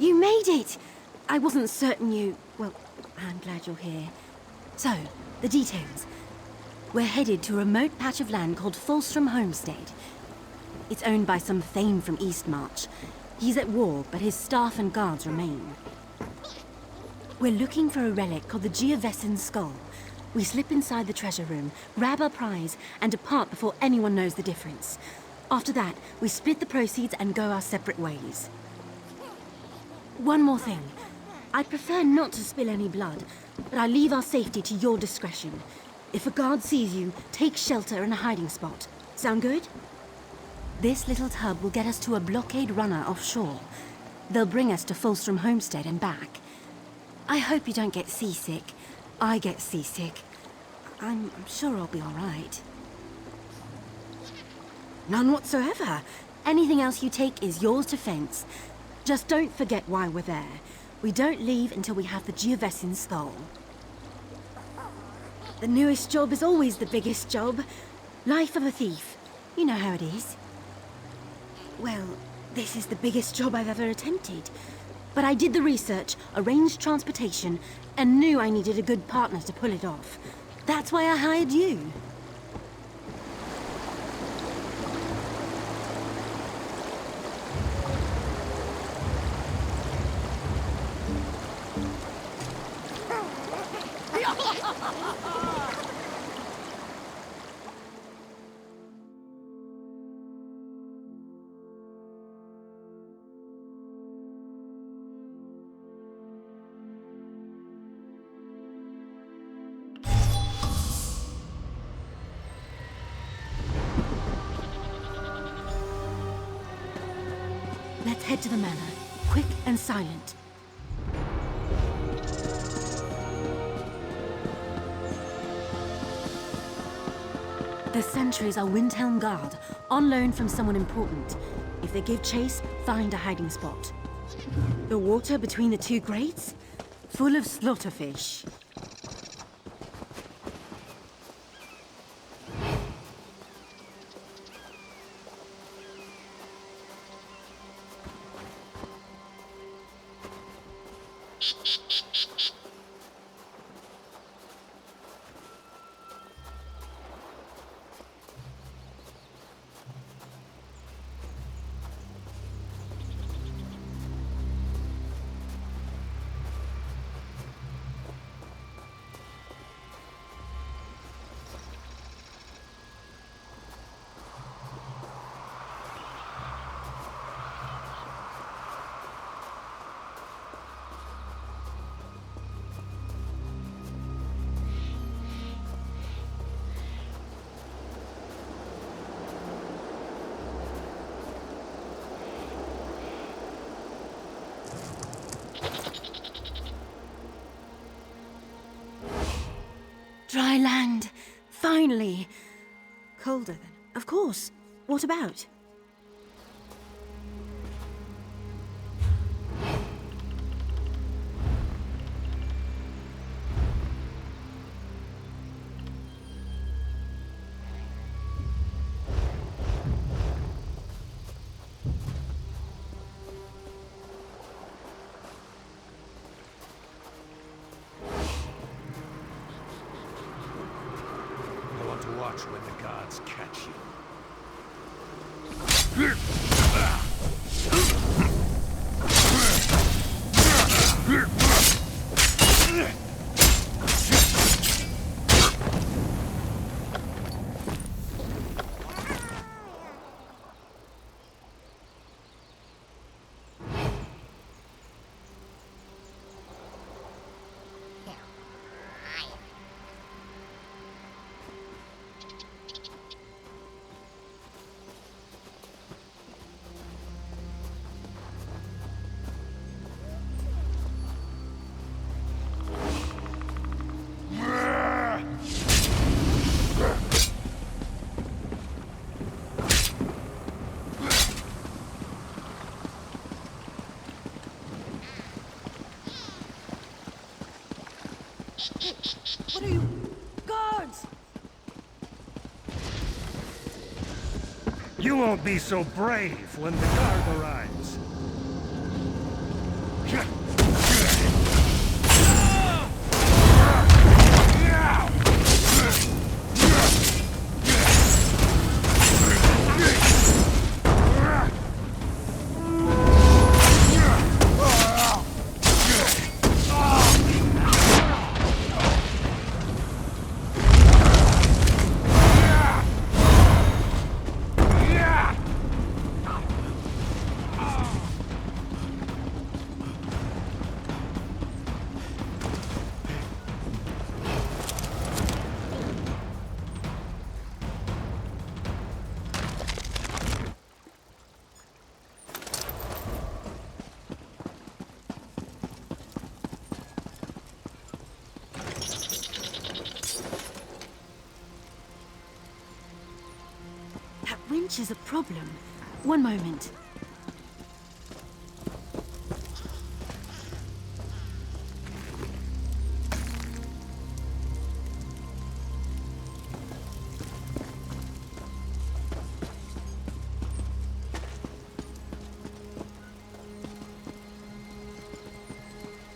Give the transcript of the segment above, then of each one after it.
You made it! I wasn't certain you... Well, I'm glad you're here. So, the details. We're headed to a remote patch of land called Fulstrom Homestead. It's owned by some Thane from Eastmarch. He's at war, but his staff and guards remain. We're looking for a relic called the Geovessan Skull. We slip inside the treasure room, grab our prize, and depart before anyone knows the difference. After that, we split the proceeds and go our separate ways. One more thing. I'd prefer not to spill any blood, but I leave our safety to your discretion. If a guard sees you, take shelter in a hiding spot. Sound good? This little tub will get us to a blockade runner offshore. They'll bring us to Fulstrom Homestead and back. I hope you don't get seasick. I get seasick. I'm sure I'll be all right. None whatsoever. Anything else you take is yours to fence. Just don't forget why we're there. We don't leave until we have the Geovessan Skull. The newest job is always the biggest job. Life of a thief. You know how it is. Well, this is the biggest job I've ever attempted. But I did the research, arranged transportation, and knew I needed a good partner to pull it off. That's why I hired you. Let's head to the manor, quick and silent. The sentries are Windhelm Guard, on loan from someone important. If they give chase, find a hiding spot. The water between the two grates? Full of slaughterfish. Dry land. Finally. Colder than... Of course. What about? Watch when the gods catch you. What are you... Guards! You won't be so brave when the guard arrives. That winch is a problem. One moment.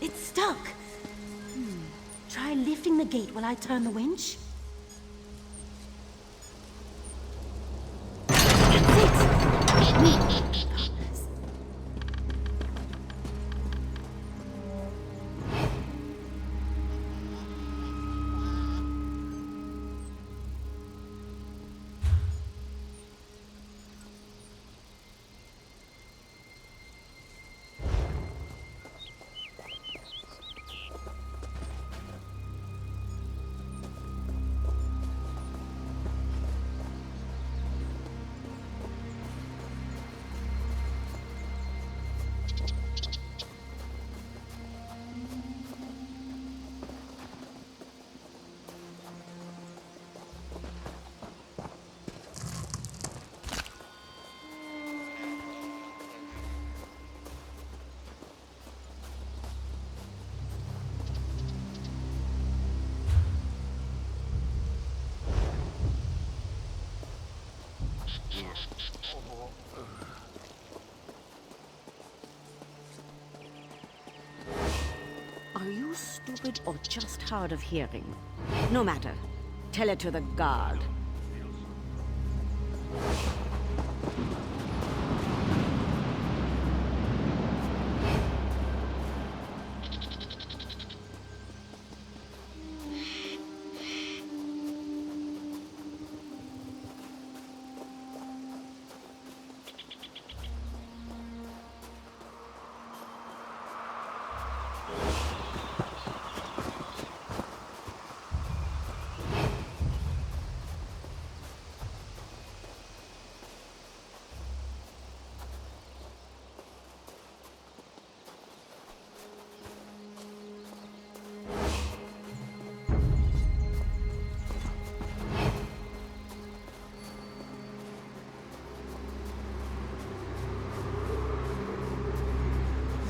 It's stuck. Try lifting the gate while I turn the winch. Are you stupid or just hard of hearing? No matter. Tell it to the guard.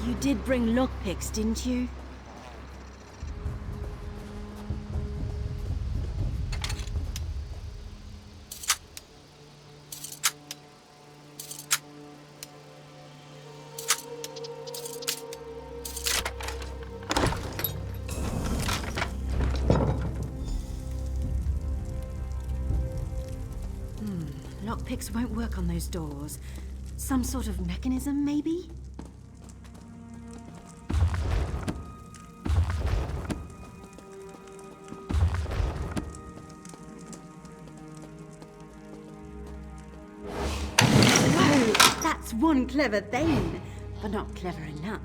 You did bring lockpicks, didn't you? Lockpicks won't work on those doors. Some sort of mechanism, maybe? That's one clever thing, but not clever enough.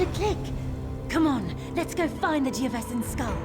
heard a click. Come on, let's go find the Geovesan skull.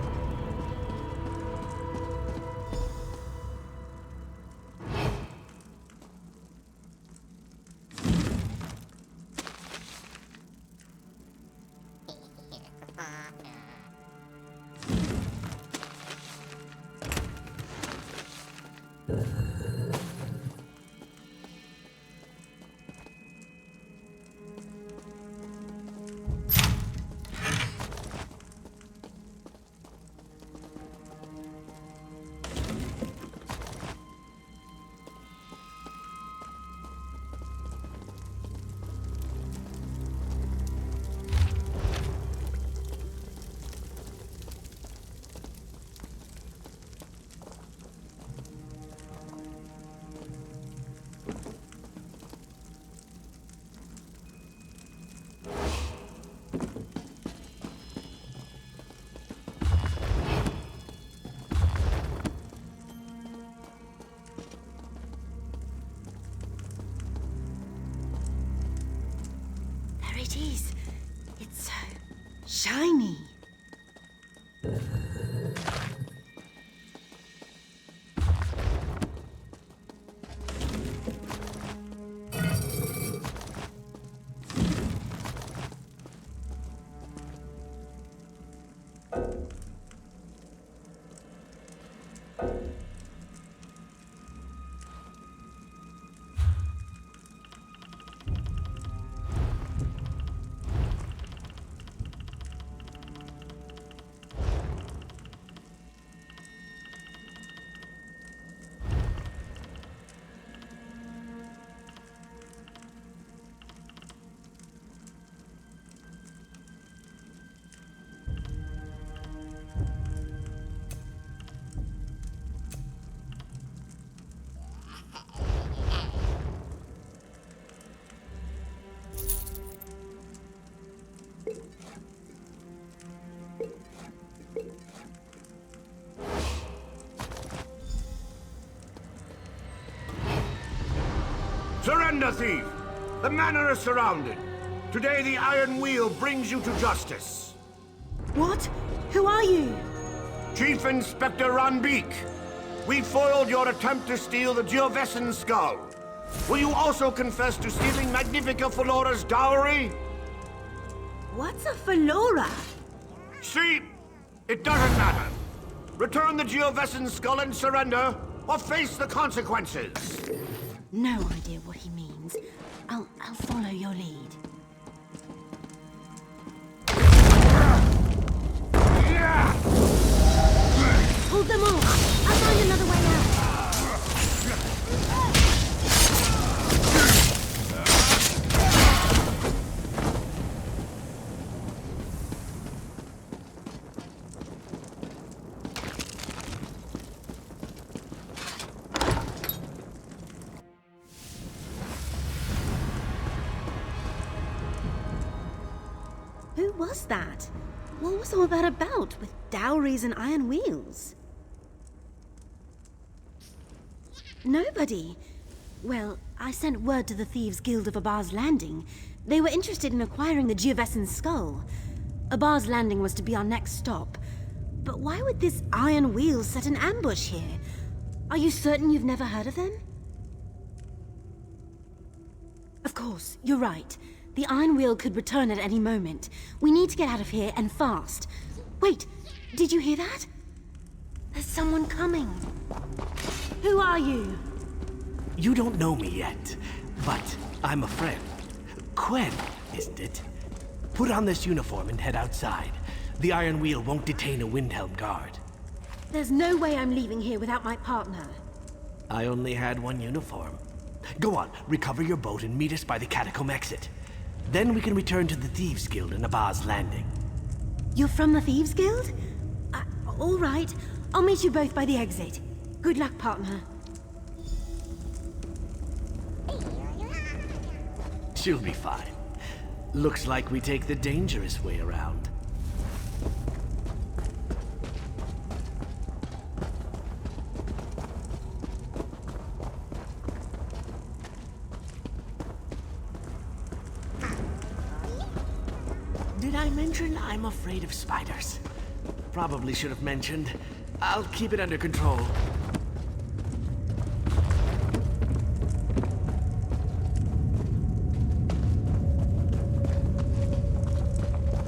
There it is. It's so shiny. Surrender, thief! The manor is surrounded. Today the Iron Wheel brings you to justice. What? Who are you? Chief Inspector Ranbeek. We foiled your attempt to steal the Geovesan skull. Will you also confess to stealing Magnifica Felora's dowry? What's a Felora? See, it doesn't matter. Return the Geovesan skull and surrender, or face the consequences. No idea what he means. I'll follow your lead. Hold them off! I'll find another way out! Who was that? What was all that about, with dowries and iron wheels? Nobody. Well, I sent word to the Thieves Guild of Abar's Landing. They were interested in acquiring the Geovesan skull. Abar's Landing was to be our next stop. But why would this iron wheel set an ambush here? Are you certain you've never heard of them? Of course, you're right. The Iron Wheel could return at any moment. We need to get out of here, and fast. Wait, did you hear that? There's someone coming. Who are you? You don't know me yet, but I'm a friend. Quen, isn't it? Put on this uniform and head outside. The Iron Wheel won't detain a Windhelm guard. There's no way I'm leaving here without my partner. I only had one uniform. Go on, recover your boat and meet us by the catacomb exit. Then we can return to the Thieves Guild in Abar's Landing. You're from the Thieves Guild? All right. I'll meet you both by the exit. Good luck, partner. She'll be fine. Looks like we take the dangerous way around. Did I mention I'm afraid of spiders? Probably should have mentioned. I'll keep it under control.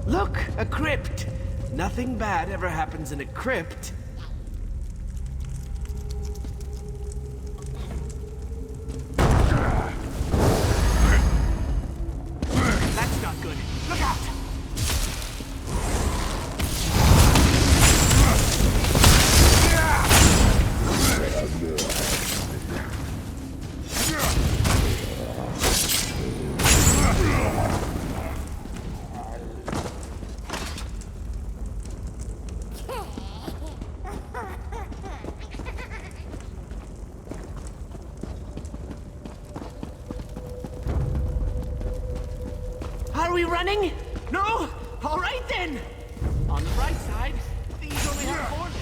Look, a crypt. Nothing bad ever happens in a crypt. That's not good. Look out! Are we running? No? All right then. On the bright side, these only have 4 limbs.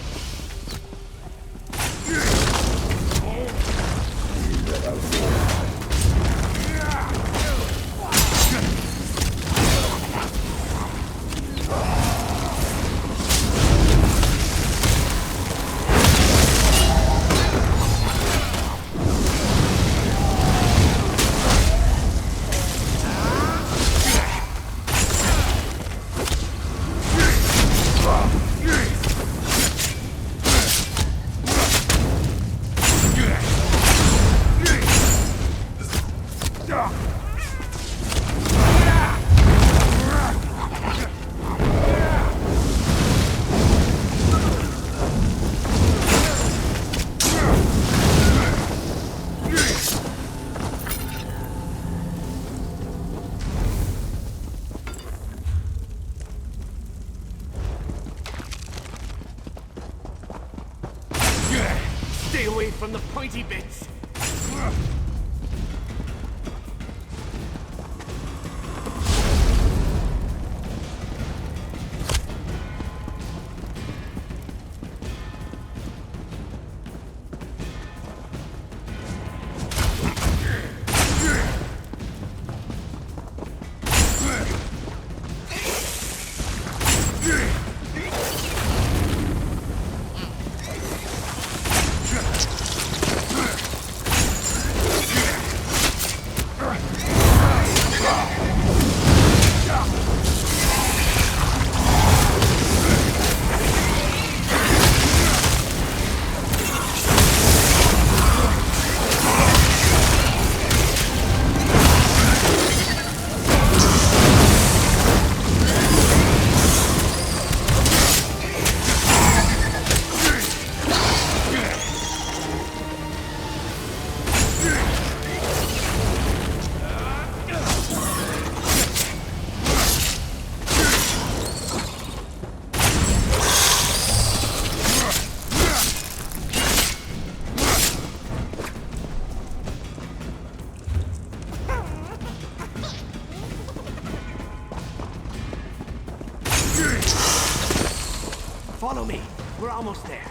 Stay away from the pointy bits. Follow me. We're almost there.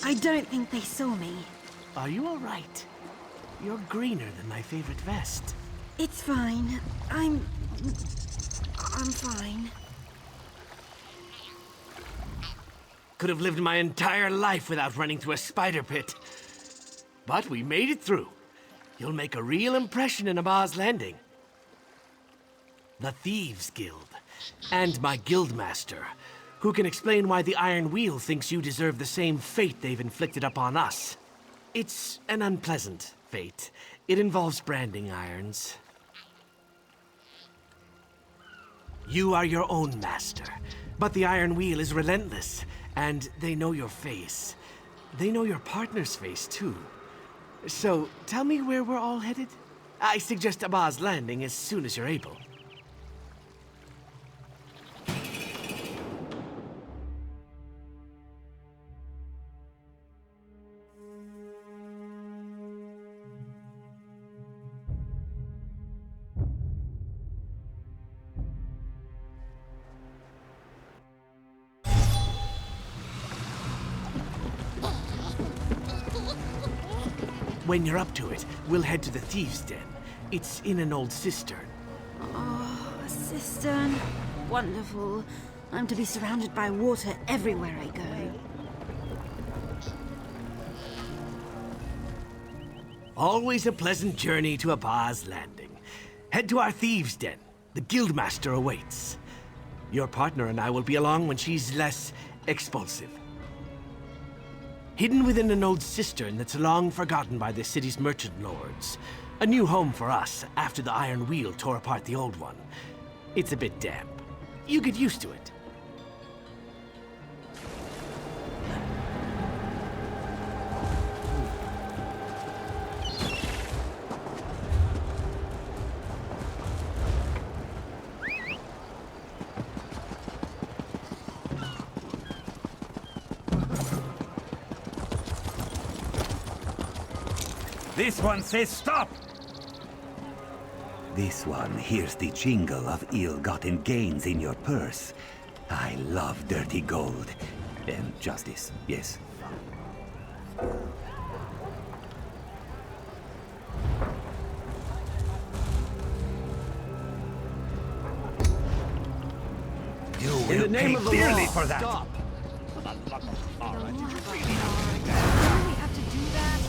I don't think they saw me. Are you all right? You're greener than my favorite vest. It's fine. I'm fine. Could have lived my entire life without running through a spider pit. But we made it through. You'll make a real impression in Abba's Landing. The Thieves Guild. And my guildmaster, who can explain why the Iron Wheel thinks you deserve the same fate they've inflicted upon us. It's an unpleasant fate. It involves branding irons. You are your own master, but the Iron Wheel is relentless, and they know your face. They know your partner's face, too. So, tell me where we're all headed? I suggest Abba's Landing as soon as you're able. When you're up to it, we'll head to the Thieves' Den. It's in an old cistern. Oh, a cistern. Wonderful. I'm to be surrounded by water everywhere I go. Always a pleasant journey to Abba's Landing. Head to our Thieves' Den. The Guildmaster awaits. Your partner and I will be along when she's less expulsive. Hidden within an old cistern that's long forgotten by the city's merchant lords. A new home for us after the Iron Wheel tore apart the old one. It's a bit damp. You get used to it. This one says stop! This one hears the jingle of ill-gotten gains in your purse. I love dirty gold. And justice, yes. You will pay dearly for that! Do we have to do that?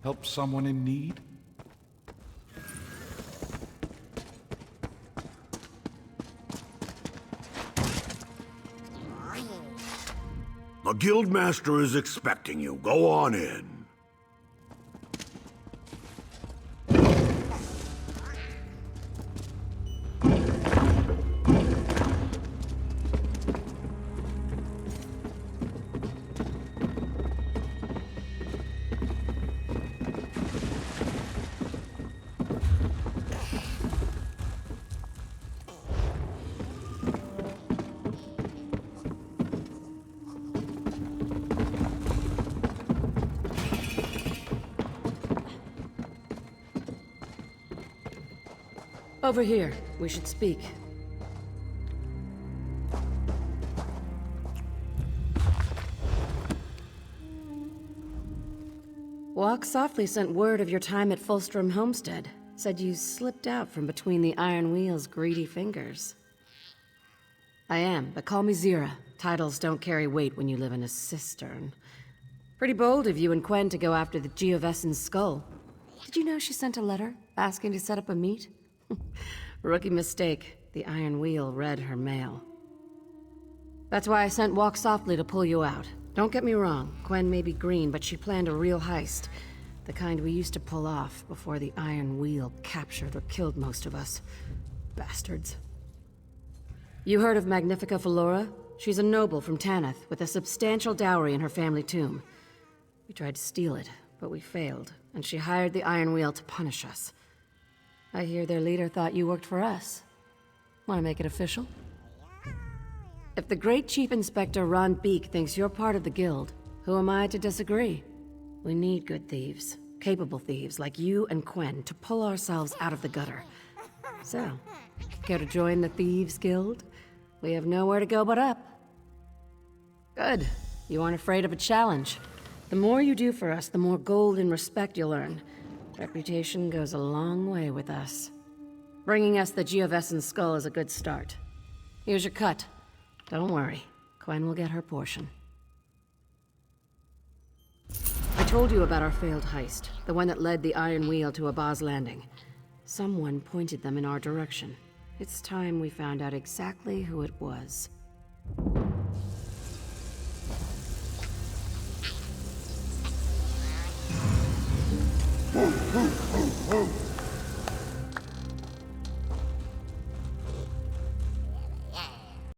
Help someone in need? The Guildmaster is expecting you. Go on in. Over here. We should speak. Walk Softly sent word of your time at Fulstrom Homestead. Said you slipped out from between the Iron Wheel's greedy fingers. I am, but call me Zira. Titles don't carry weight when you live in a cistern. Pretty bold of you and Quen to go after the Geovessen's skull. Did you know she sent a letter asking to set up a meet? Rookie mistake. The Iron Wheel read her mail. That's why I sent Walk Softly to pull you out. Don't get me wrong, Quen may be green, but she planned a real heist. The kind we used to pull off before the Iron Wheel captured or killed most of us. Bastards. You heard of Magnifica Flora? She's a noble from Tanith, with a substantial dowry in her family tomb. We tried to steal it, but we failed, and she hired the Iron Wheel to punish us. I hear their leader thought you worked for us. Want to make it official? If the great Chief Inspector Ron Beek thinks you're part of the Guild, who am I to disagree? We need good thieves, capable thieves like you and Quen to pull ourselves out of the gutter. So, care to join the Thieves Guild? We have nowhere to go but up. Good. You aren't afraid of a challenge. The more you do for us, the more gold and respect you'll earn. Reputation goes a long way with us. Bringing us the Geovessen's skull is a good start. Here's your cut. Don't worry, Quen will get her portion. I told you about our failed heist, the one that led the Iron Wheel to Abba's Landing. Someone pointed them in our direction. It's time we found out exactly who it was.